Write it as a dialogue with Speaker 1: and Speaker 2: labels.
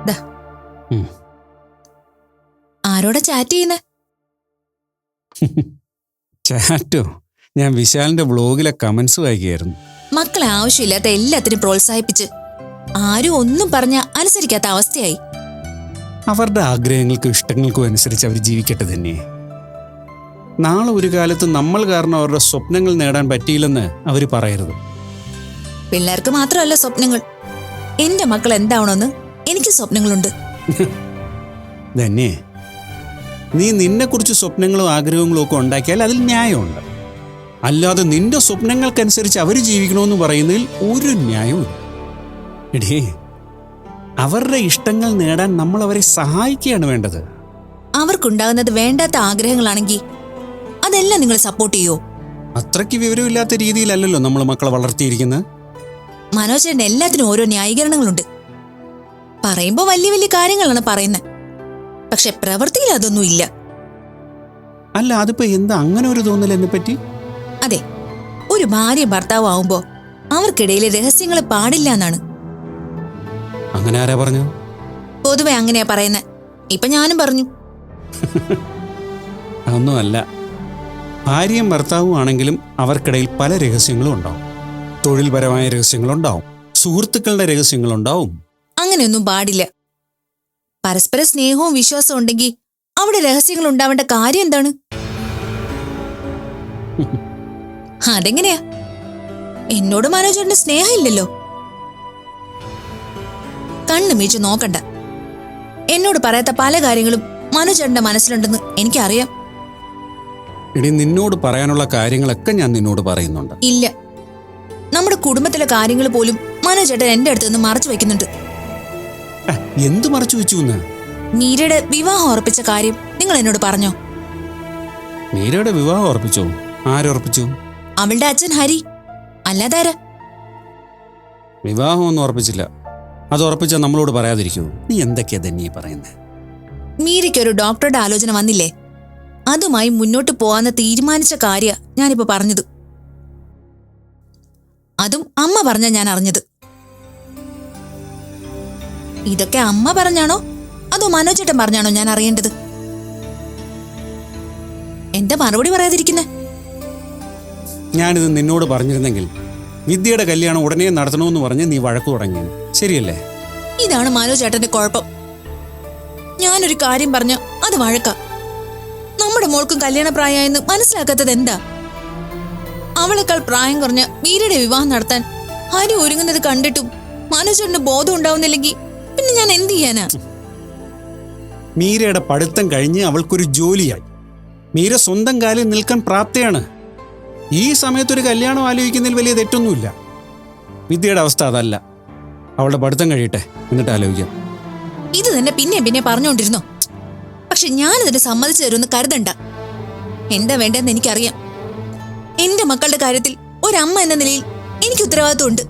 Speaker 1: ദാ. ആരോടാ ചാറ്റ് ചെയ്യുന്നേ?
Speaker 2: ചാറ്റോ? ഞാൻ വിശാലിന്റെ ബ്ലോഗിലെ കമന്റ്സ് വായിക്കുകയായിരുന്നു.
Speaker 1: മക്കളെ ആവശ്യമില്ലാത്ത എല്ലാത്തിനും പ്രോത്സാഹിപ്പിച്ച് ആരും ഒന്നും പറഞ്ഞ അനുസരിക്കാത്ത അവസ്ഥയായി.
Speaker 2: അവരുടെ ആഗ്രഹങ്ങൾക്കും ഇഷ്ടങ്ങൾക്കും അനുസരിച്ച് അവർ ജീവിക്കട്ടെ തന്നെ. നാളെ ഒരു കാലത്ത് നമ്മൾ കാരണം അവരുടെ സ്വപ്നങ്ങൾ നേടാൻ പറ്റിയില്ലെന്ന് അവർ പറയരുത്.
Speaker 1: പിള്ളേർക്ക് മാത്രമല്ല സ്വപ്നങ്ങൾ. എന്റെ മക്കൾ എന്താവണമെന്ന് എനിക്ക് സ്വപ്നങ്ങളുണ്ട്.
Speaker 2: തന്നെ നീ നിന്നെക്കുറിച്ച് സ്വപ്നങ്ങളും ആഗ്രഹങ്ങളും ഒക്കെ ഉണ്ടാക്കിയാൽ അതിൽ ന്യായമുണ്ട്. അല്ലാതെ നിന്റെ സ്വപ്നങ്ങൾക്കനുസരിച്ച് അവർ ജീവിക്കണമെന്ന് പറയുന്നതിൽ ഒരു ന്യായവും ഇല്ല. എടേ, അവരുടെ ഇഷ്ടങ്ങൾ നേടാൻ നമ്മൾ അവരെ സഹായിക്കുകയാണ് വേണ്ടത്.
Speaker 1: അവർക്കുണ്ടാകുന്നത് വേണ്ടാത്ത ആഗ്രഹങ്ങളാണെങ്കിൽ അതെല്ലാം നിങ്ങൾ സപ്പോർട്ട് ചെയ്യോ?
Speaker 2: അത്രയ്ക്ക് വിവരമില്ലാത്ത രീതിയിലല്ലല്ലോ നമ്മൾ മക്കളെ വളർത്തിയിരിക്കുന്നത്.
Speaker 1: മനോജേട്ടന് എല്ലാത്തിനും ഓരോ ന്യായീകരണങ്ങളുണ്ട്. പറയുമ്പോ വലിയ വലിയ കാര്യങ്ങളാണ് പറയുന്നത്, പക്ഷെ പ്രവൃത്തിയിൽ അതൊന്നും ഇല്ല.
Speaker 2: അല്ല, അതിപ്പോ എന്താ അങ്ങനെ ഒരു തോന്നൽ എന്നെ പറ്റി?
Speaker 1: അതെ, ഒരു ഭാര്യ ഭർത്താവ് ആവുമ്പോ അവർക്കിടയിലെ രഹസ്യങ്ങൾ പാടില്ല എന്നാണ്.
Speaker 2: അങ്ങനെ ആരാ പറഞ്ഞു?
Speaker 1: പൊതുവെ അങ്ങനെയാ പറയുന്നത്. ഇപ്പൊ ഞാനും പറഞ്ഞു.
Speaker 2: അതൊന്നുമല്ല. ഭാര്യയും ഭർത്താവും ആണെങ്കിലും അവർക്കിടയിൽ പല രഹസ്യങ്ങളും ഉണ്ടാവും. തൊഴിൽപരമായ രഹസ്യങ്ങളുണ്ടാവും, സുഹൃത്തുക്കളുടെ രഹസ്യങ്ങളുണ്ടാവും.
Speaker 1: അങ്ങനെയൊന്നും പാടില്ല. പരസ്പര സ്നേഹവും വിശ്വാസവും ഉണ്ടെങ്കിൽ അവിടെ രഹസ്യങ്ങൾ ഉണ്ടാവേണ്ട കാര്യം എന്താണ്? അതെങ്ങനെയാ? എന്നോട് മനോജേട്ടന് സ്നേഹം ഇല്ലല്ലോ. കണ്ണു മീച്ചു നോക്കണ്ട. എന്നോട് പറയാത്ത പല കാര്യങ്ങളും മനോജേട്ടന്റെ മനസ്സിലുണ്ടെന്ന് എനിക്കറിയാം.
Speaker 2: എടി, നിന്നോട് പറയാനുള്ള കാര്യങ്ങളൊക്കെ ഞാൻ നിന്നോട് പറയുന്നുണ്ട്.
Speaker 1: ഇല്ല, നമ്മുടെ കുടുംബത്തിലെ കാര്യങ്ങൾ പോലും മനോജേട്ടൻ എന്റെ അടുത്ത് നിന്ന് മറച്ചു വെക്കുന്നുണ്ട്.
Speaker 2: എന്തു മറച്ചു വെച്ചു?
Speaker 1: മീരയുടെ വിവാഹം ഉറപ്പിച്ച കാര്യം നിങ്ങൾ എന്നോട് പറഞ്ഞോ?
Speaker 2: മീരയുടെ വിവാഹം ഉറപ്പിച്ചോ? ആരുറപ്പിച്ചു?
Speaker 1: അവളുടെ അച്ഛൻ ഹരി. അല്ലാതാരാ?
Speaker 2: വിവാഹമൊന്നും ഉറപ്പിച്ചില്ല. അത് ഉറപ്പിച്ചാൽ നമ്മളോട് പറയാതിരിക്കൂ? നീ എന്തൊക്കെയാ തന്നെ പറയുന്നത്?
Speaker 1: മീരയ്ക്കൊരു ഡോക്ടറുടെ ആലോചന വന്നില്ലേ? അതുമായി മുന്നോട്ട് പോവാന്ന് തീരുമാനിച്ച കാര്യ ഞാനിപ്പോ പറഞ്ഞത്. അതും അമ്മ പറഞ്ഞ ഞാൻ അറിഞ്ഞത്. ഇതൊക്കെ അമ്മ പറഞ്ഞാണോ അതോ മനോജേട്ടൻ പറഞ്ഞാണോ ഞാൻ അറിയേണ്ടത്? എന്താ മറുപടി പറയാതിരിക്കുന്നേ?
Speaker 2: ഞാനിത് നിന്നോട് പറഞ്ഞിരുന്നെങ്കിൽ വിദ്യയുടെ കല്യാണം ഉടനെ നടത്തണമെന്ന് പറഞ്ഞ് നീ വഴക്കു തുടങ്ങി. ശരിയല്ലേ?
Speaker 1: ഇതാണ് മനോജേട്ടന്റെ കുഴപ്പം. ഞാനൊരു കാര്യം പറഞ്ഞ അത് വഴക്ക. നമ്മുടെ മോൾക്കും കല്യാണ പ്രായമായെന്ന് മനസ്സിലാക്കാത്തത് എന്താ? അവളെക്കാൾ പ്രായം കുറഞ്ഞ മീരയുടെ വിവാഹം നടത്താൻ ഹരി ഒരുങ്ങുന്നത് കണ്ടിട്ടും മനോജേട്ടന് ബോധം ഉണ്ടാവുന്നില്ലെങ്കിൽ പിന്നെ ഞാൻ എന്ത് ചെയ്യാനാ?
Speaker 2: മീരയുടെ പഠിത്തം കഴിഞ്ഞ് അവൾക്കൊരു ജോലിയായി. മീര സ്വന്തം കാലിൽ നിൽക്കാൻ പ്രാപ്തയാണ്. ഈ സമയത്തൊരു കല്യാണം ആലോചിക്കുന്നതിൽ വലിയ തെറ്റൊന്നുമില്ല. വിദ്യയുടെ അവസ്ഥ അതല്ല. അവളുടെ പഠിത്തം കഴിയട്ടെ, എന്നിട്ട് ആലോചിക്കാം.
Speaker 1: ഇത് തന്നെ പിന്നെ പറഞ്ഞുകൊണ്ടിരുന്നോ? പക്ഷെ ഞാനിതിന് സമ്മതിച്ചു തരുമെന്ന് കരുതണ്ട. എന്താ വേണ്ടെന്ന് എനിക്കറിയാം. എന്റെ മക്കളുടെ കാര്യത്തിൽ ഒരമ്മ എന്ന നിലയിൽ എനിക്ക് ഉത്തരവാദിത്വമുണ്ട്.